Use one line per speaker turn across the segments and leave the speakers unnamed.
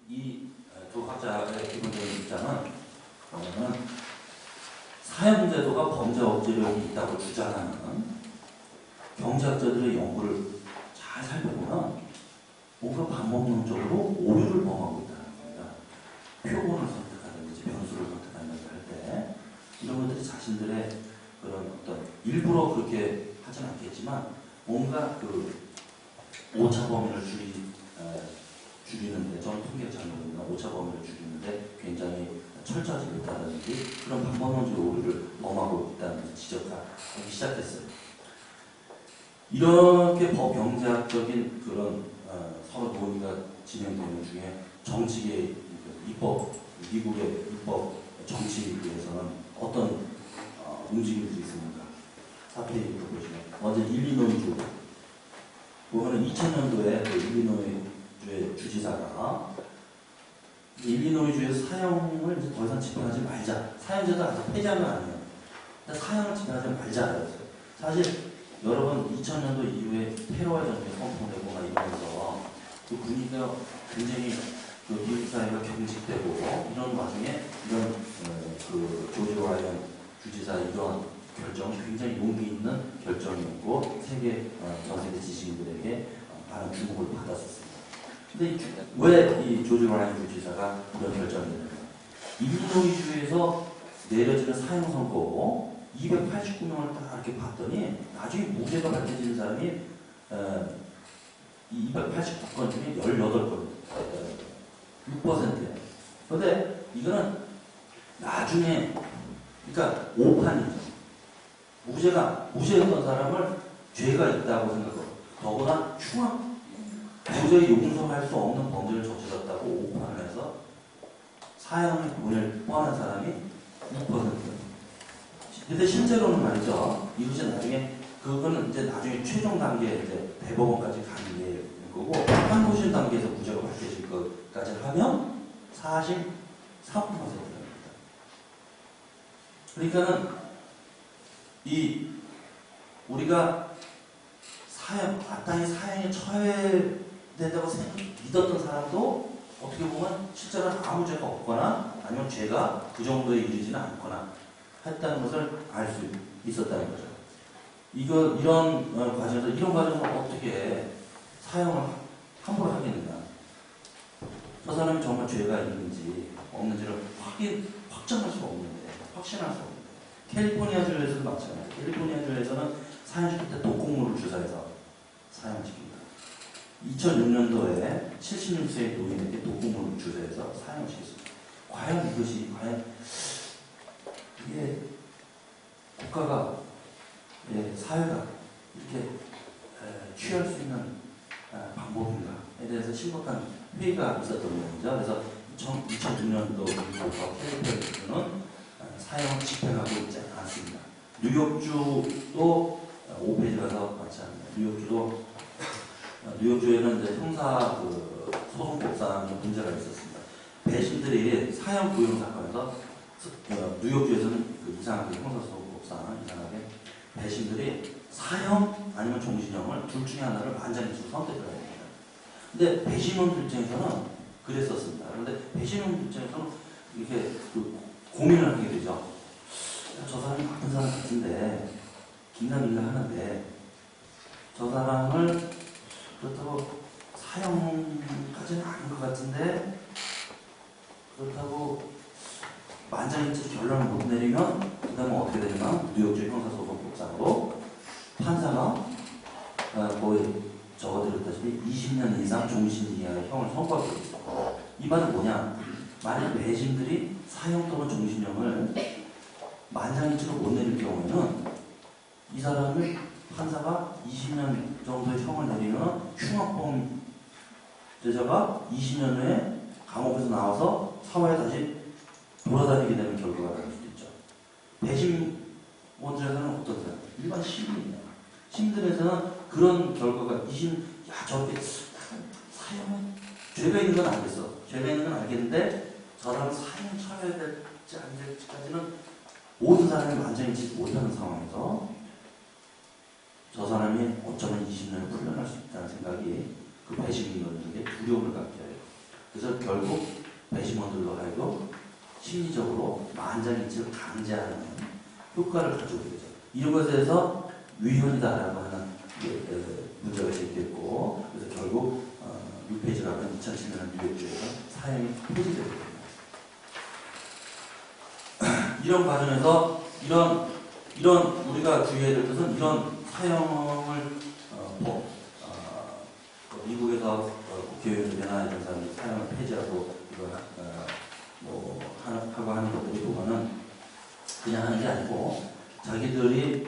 이 두 학자의 기본적인 입장은 사형제도가 범죄 억제력이 있다고 주장하는 경제학자들의 연구를 잘 살펴보면 뭔가 반복론적으로 오류를 범하고 있다는 겁니다. 표본을 선택하든지 변수를 선택하든지 할 때 이런 것들이 자신들의 그런 어떤 일부러 그렇게 하진 않겠지만 뭔가 그 오차 범위를 줄이는데, 저는 통계 잘못입니다. 오차 범위를 줄이는데 굉장히 철저하지 못하다든지 그런 반복론적 오류를 범하고 있다는 지적하기 시작했어요. 이렇게 법경제학적인 그런 서로 논의가 진행되는 중에 정치계의 입법, 미국의 입법 정치에서는 어떤 움직임이 있습니까? 사페이를 보시면 먼저 일리노이주 보면은 2000년도에 그 일리노이주의 주지사가 일리노이주에서 사형을 이제 더 이상 집행하지 말자. 사형제도 아직 폐지하면 아니에요. 사형을 집행하지 말자 그랬어요. 사실 여러분 2000년도 이후에 테러와 전쟁이 선포되고 막 이러면서 그 분위기가 굉장히 그 미국 사회가 경직되고 이런 와중에 이런 그 조지 라이언 주지사 이런 결정이 굉장히 용기 있는 결정이었고 전 세계 지식인들에게 많은 주목을 받았었습니다. 근데 왜 이 조지 라이언 주지사가 이런 결정을 내렸냐? 일리노이주에서 내려지는 사형 선고 289명을 딱 이렇게 봤더니 나중에 무죄가 밝혀지는 사람이 이 289건 중에 18건, 6%예요. 그런데 이거는 나중에, 그러니까 오판이죠. 무죄였던 사람을 죄가 있다고 생각하고, 더구나 도저히 용서할 수 없는 범죄를 저질렀다고 오판을 해서 사형을 보낼 뻔한 사람이 6%예요. 근데 실제로는 말이죠. 이것이 나중에, 그거는 이제 나중에 최종 단계에 이제 대법원까지 가는 게 거고, 항고심 단계에서 무죄가 밝혀질 것까지 하면 43%입니다. 그러니까는, 우리가 마땅히 사형에 처해된다고 믿었던 사람도 어떻게 보면 실제로는 아무 죄가 없거나 아니면 죄가 그 정도에 이르지는 않거나 했다는 것을 알 수 있었다는 거죠. 이런 과정을 어떻게 사형을 함부로 하겠느냐. 저 사람이 정말 죄가 있는지 없는지를 확정할 수가 없는데, 확신할 수가 없는데. 캘리포니아주에서도 마찬가지예요. 캘리포니아주에서는 사형시킬 때 독극물을 주사해서 사형시킵니다. 2006년도에 76세의 노인에게 독극물을 주사해서 사형시켰습니다. 과연 이게 국가가, 사회가 이렇게 취할 수 있는 방법인가에 대해서 심각한 회의가 있었던 겁니다. 그래서 2006년도부터 캘리포니아주는 사형을 집행하고 있지 않습니다. 뉴욕주도 5페이지 가서 마찬가지입니다. 뉴욕주에는 이제 형사 소송법상에 문제가 있었습니다. 배신들이 사형 구형 사건에서 뉴욕주에서는 이상하게 형사소송법상 이상하게 배신들이 사형 아니면 종신형을 둘 중에 하나를 만장일치로 선택을 해야 됩니다. 근데 배신원들 입장에서는 그랬었습니다. 그런데 배신원들 입장에서는 이렇게 고민을 하게 되죠. 저 사람이 나쁜 사람 같은데 긴가민가 하는데 저 사람을 그렇다고 사형까지는 아닌 것 같은데 그렇다고 만장일치 결론을 못 내리면 그 다음에 어떻게 되냐면 뉴욕주 형사소송법상으로 판사가 거의 적어드렸다시피 20년 이상 종신 이하의 형을 선고하고 있습니다. 이 말은 뭐냐? 만약 배신들이 사형 또는 종신형을 만장일치로 못 내릴 경우에는 이 사람을 판사가 20년 정도의 형을 내리면 흉악범죄자가 20년 후에 감옥에서 나와서 사회에 다시 돌아다니게 되는 결과가 나올 수도 있죠. 배신원자는 어떤 사람? 일반 시민이에요. 시민들에서는 그런 결과가 저렇게 사형은 죄가 있는 건 알겠어. 죄가 있는 건 알겠는데 저 사람은 사형 처해야 될지 안 될지까지는 모든 사람이 만장일치 못하는 상황에서 저 사람이 어쩌면 20년을 풀려날 수 있다는 생각이 그 배신인들에게 두려움을 갖게 해요. 그래서 결국 배심원들로 하여금 심리적으로 만장일치를 강제하는 효과를 가지고 되죠. 이런 것에 대해서 위헌이다라고 하는 문제가 제기됐고, 그래서 결국 6페이지라는 2007년 뉴욕주에서 사형이 폐지되게 됩니다. 이런 과정에서 이런 우리가 주의해야 될 것은 이런 사형을 미국에서 국회의원들이나 이런 사람들이 사형을 폐지하고 이거 하고 하는 것들이 보면은 그냥 하는 게 아니고 자기들이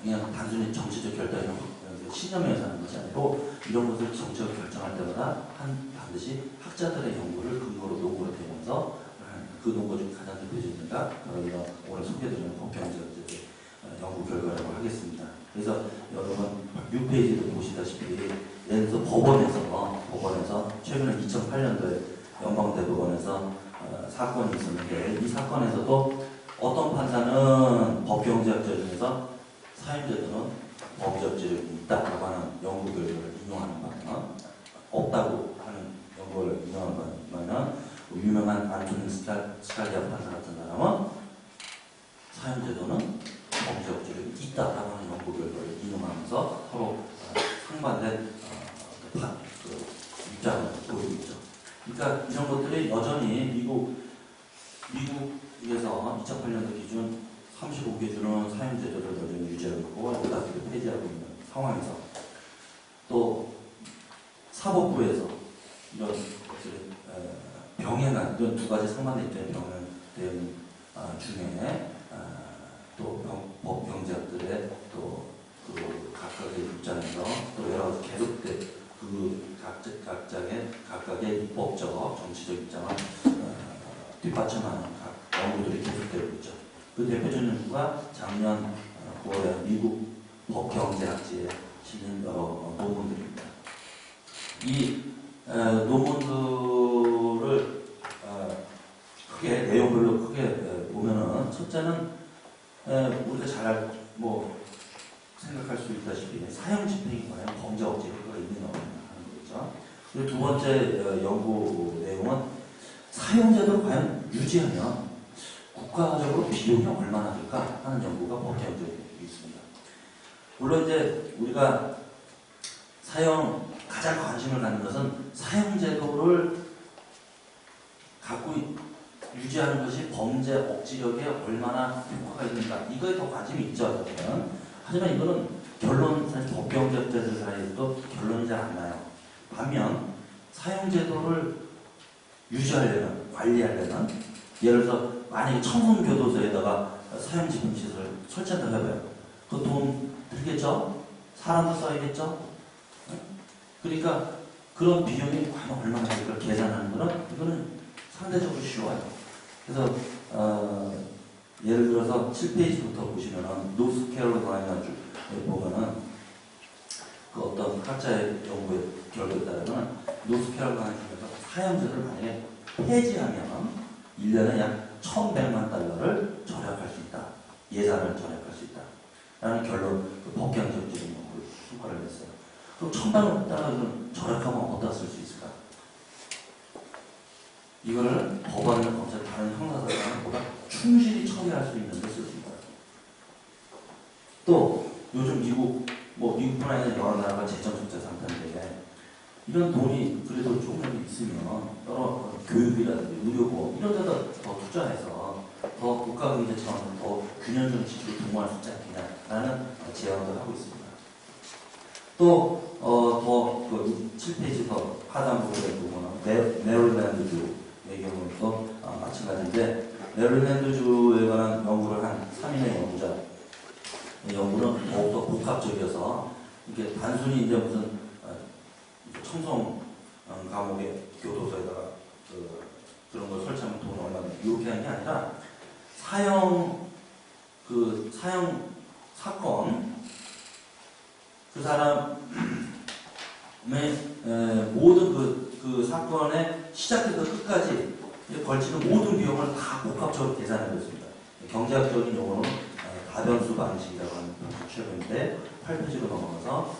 그냥 단순히 정치적 결단이나 신념에서 하는 것이 아니고 이런 것을 정책을 결정할 때마다 반드시 학자들의 연구를 근거로 노고를 대면서 그 노고 중 가장 대표적인 가 이런 오늘 소개드리는 법경제학적의 연구 결과라고 하겠습니다. 그래서 여러분 6페이지도 보시다시피 예를 들어서 법원에서 최근에 2008년도에 연방대법원에서 사건이 있었는데 이 사건에서도 어떤 판사는 법경제학자 중에서 사형제도는 법적 지력이 있다고 하는 연구 결과를 인용하는 바는 없다고 하는 연구를 인용하는 바는 유명한 안토니 스칼리아 판사 같은 사람은 사형제도는 법적 지력이 있다고 하는 연구 결과를 인용하면서 서로 상반된 입장을 보이고 있죠. 그러니까 이런 것들이 여전히 미국에서 2008년도 기준 35개 주는 사형제도를 여전히 유지하고 있고 15개를 폐지하고 있는 상황에서 또 사법부에서 이런 것들이 병행한 이런 두 가지 상반된 입장의 병행된 중에 또 법경제학들의 또 그 각각의 입장에서 또 여러 가지 계속된 그 각각의 입법적 정치적 입장을 뒷받침하는 각 연구들이 계속되고 있죠. 그 대표적인 연구가 작년 9월에 미국 법경제학지에 실린 여러 논문들입니다. 이 논문들을 크게 내용별로 크게 보면은 첫째는 우리가 잘 생각할 수 있다시피 사형 집행이 과연 범죄 억제 효과가 있느냐 하는 거죠. 그리고 두 번째 연구 내용은 사형제도를 과연 유지하면 국가적으로 비용이 얼마나 들까 하는 연구가 법경제에 있습니다. 물론 이제 우리가 가장 관심을 갖는 것은 사형제도를 갖고 유지하는 것이 범죄 억지력에 얼마나 효과가 있는가 이거에 더 관심이 있죠. 하지만 이거는 사실 법경제학자들 사이에서도 결론이 잘 안 나요. 반면 사형제도를 유지하려면 관리하려면 예를 들어서 만약에 청송교도소에다가 사형집행시설을 설치한다고 해봐요. 그 돈 들겠죠? 사람도 써야겠죠? 그러니까 그런 비용이 과연 얼마나 될까 계산하는 이거는 상대적으로 쉬워요. 그래서 예를 들어서 7페이지부터 보시면은 노스캐롤라이나주에 보면은 그 어떤 학자의 연구의 결과에 따르면 노스캐롤라이나주에서 사형제도를 만약에 폐지하면 1년에 약 1,100만 달러를 절약할 수 있다. 예산을 절약할 수 있다. 라는 결론, 그 법경제학적인 연구를 성과를 냈어요. 그럼 1,100만 달러를 절약하면 어디다 쓸 수 있을까? 이거를 법원이나 검찰 다른 형사사건보다 충실히 처리할 수 있는 데 쓸 수 있다. 또 요즘 미국뿐 아니라 여러 나라가 재정 적자 상태인데 이런 돈이 그래도 조금 있으면 여러 교육이라든지 의료보험 이런 데다 더 투자해서 더 국가 경제처럼 더 균형적인 지출을 도모할 수 있지 않겠냐라는 제안을 하고 있습니다. 또 그 7페이지 더 하단 부분에 보면 메릴랜드주의 경우도 마찬가지인데 메릴랜드주에 관한 연구를 한 3인의 연구자 연구는 더욱더 복합적이어서 이게 단순히 이제 무슨 청송 감옥의 교도소에다가 그런 걸 설치하면 돈 얼마나 이렇게 하는 게 아니라 사형 사건 그 사람의 모든 그 사건의 시작부터 끝까지 걸치는 모든 비용을 다 복합적으로 계산하고 있습니다. 경제학적인 용어는 다변수 방식이라고 하는 방식인데 8페이지로 넘어가서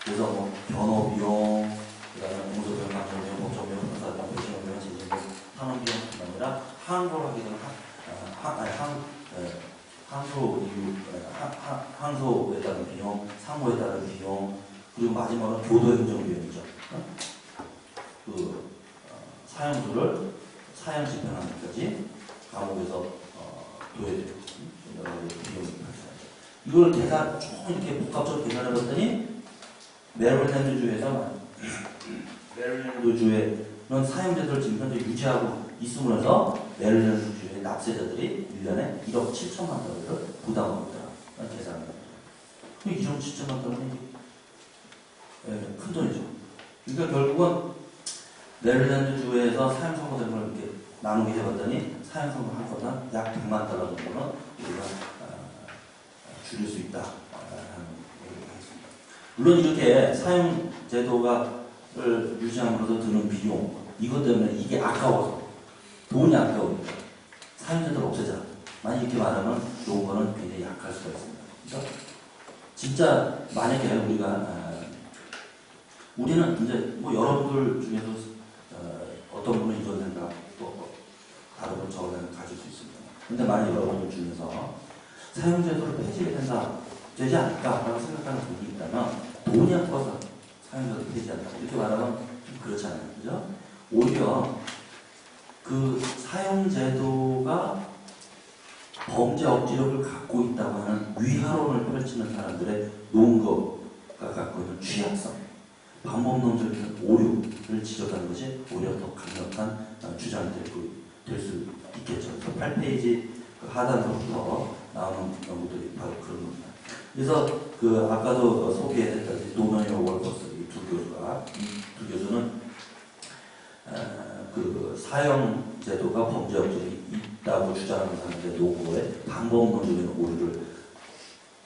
그래서 변호 비용, 그다음에 공소비용, 감정비용, 법정비용, 형사비용, 배심비용, 하는 비용뿐 아니라 항소를 하게 되면 항소에 따른 비용, 상고에 따른 비용, 그리고 마지막으로 교도행정 비용이죠. 사형수를 사형 집행하는 데까지 감옥에서 교회되고 여러 가지 비용이 발생하죠. 이걸 계산 쭉 이렇게 복합적으로 계산해봤더니 메릴랜드주에는 사형제도를 지금 현재 유지하고 있음으로써 메릴랜드주의 납세자들이 1년에 1억 7천만 달러를 부담하고 있다는 계산입니다. 그럼 1억 7천만 달러는 큰 돈이죠. 그러니까 결국은 메릴랜드주에서 사형 선고된 걸 이렇게 나누게 해봤더니 사형 선고 한 건당 약 100만 달러 정도는 우리가 줄일 수 있다. 물론 이렇게 사형 제도를 유지함으로써 드는 비용, 이것 때문에 이게 아까워서, 돈이 아까우니까 사형 제도를 없애자. 만약 이렇게 말하면 요거는 굉장히 약할 수가 있습니다. 그러니까 진짜 만약에 우리는 이제 뭐 여러분들 중에서 어떤 분은 이런 생각, 또 다른 분은 저런 생각 가질 수 있습니다. 근데 만약 여러분들 중에서 사형 제도를 폐지해야 되지 않을까라고 생각하는 분이 있다면 돈이 아까워서 사형제도를 폐지한다. 이렇게 말하면 좀 그렇잖아요. 그죠? 오히려 그 사형제도가 범죄 억지력을 갖고 있다고 하는 위화론을 펼치는 사람들의 논거가 갖고 있는 취약성, 방법론적인 오류를 지적하는 것이 오히려 더 강력한 주장이 될 수 있겠죠. 그래서 8페이지 그 하단서부터 나오는 연구들이 바로 그런 겁니다. 그래서 아까도 소개했던 노너이와 월퍼스 이 두 교수는 사형 제도가 범죄 억지력이 있다고 주장하는 사람들의 노고에 방법론적인 오류를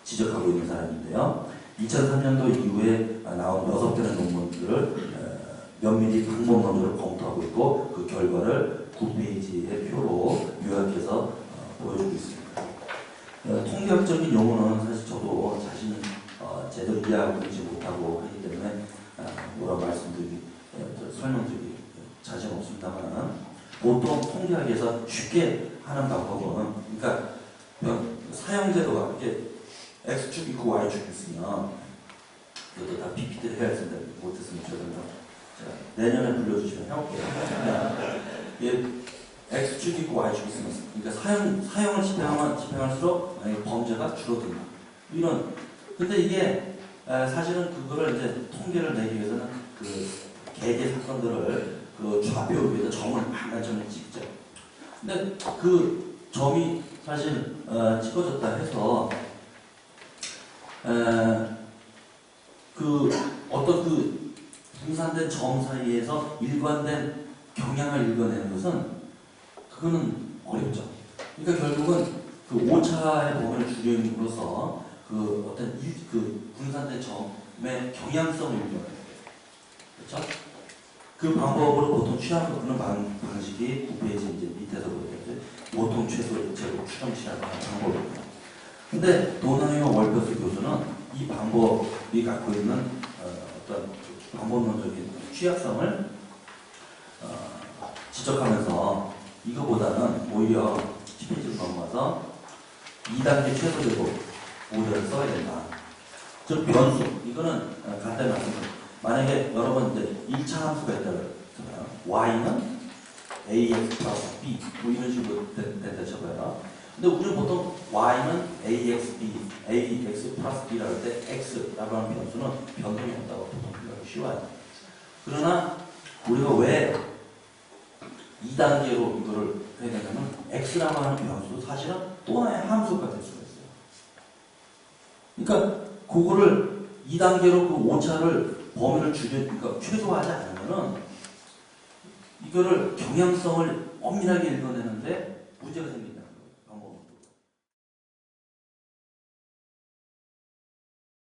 지적하고 있는 사람인데요. 2003년도 이후에 나온 6편의 논문들을 면밀히 방법론적으로 검토하고 있고 그 결과를 9페이지의 표로 요약해서 보여주고 있습니다. 통계학적인 용어는 사실 저도 자신이 제대로 이해하고 있지 못하고 하기 때문에 뭐라 설명드리기 자신 없습니다만 보통 통계학에서 쉽게 하는 방법은 그러니까 사형제도가 이렇게 X축 있고 Y축 있으면 이것도 다 PPT를 해야 된다. 못했으면 죄송합니다. 내년에 불러주시면 해볼게요. X축 있고 Y축 있으면 그러니까 사형을 집행할수록 범죄가 줄어든다. 이런 근데 이게 사실은 그거를 이제 통계를 내기 위해서는 그 개개 사건들을 그 좌표 위에다 점을 한 점을 찍죠. 근데 그 점이 사실 찍어졌다 해서 어떤 분산된 점 사이에서 일관된 경향을 읽어내는 것은 그거는 어렵죠. 그러니까 결국은 그 오차의 범위를 줄임으로써 어떤 분산된 점의 경향성을 읽어내는 거예요. 그렇죠? 그 방법으로 보통 취하는 방식이 9페이지 이제 밑에서 보여드렸죠. 보통 최소 제곱 추정치라는 방법입니다. 근데 도나이와 월퍼스 교수는 이 방법이 갖고 있는 어떤 방법론적인 취약성을 지적하면서 이거보다는 오히려 10페이지로 넘어가서 2단계 최소 제곱 모델을 써야 된다. 즉 변수 이거는 간단히 말씀드립니다. 만약에 여러분 이제 1차 함수가 있다면 y는 ax 플러스 b 뭐 이런 식으로 된다 쳐봐요. 근데 우리는 보통 y는 ax 플러스 b라고 할 때 x라고 하는 변수는 변동이 없다고 보통 생각하기 쉬워요. 그러나 우리가 왜 2단계로 이거를 해야 되냐면 x라고 하는 변수도 사실은 또 하나의 함수가 될 수가 있어요. 그러니까 그거를 2단계로 그 오차를 범위를 그러니까 최소화하지 않으면은 이거를 경향성을 엄밀하게 읽어내는데 문제가 생긴다.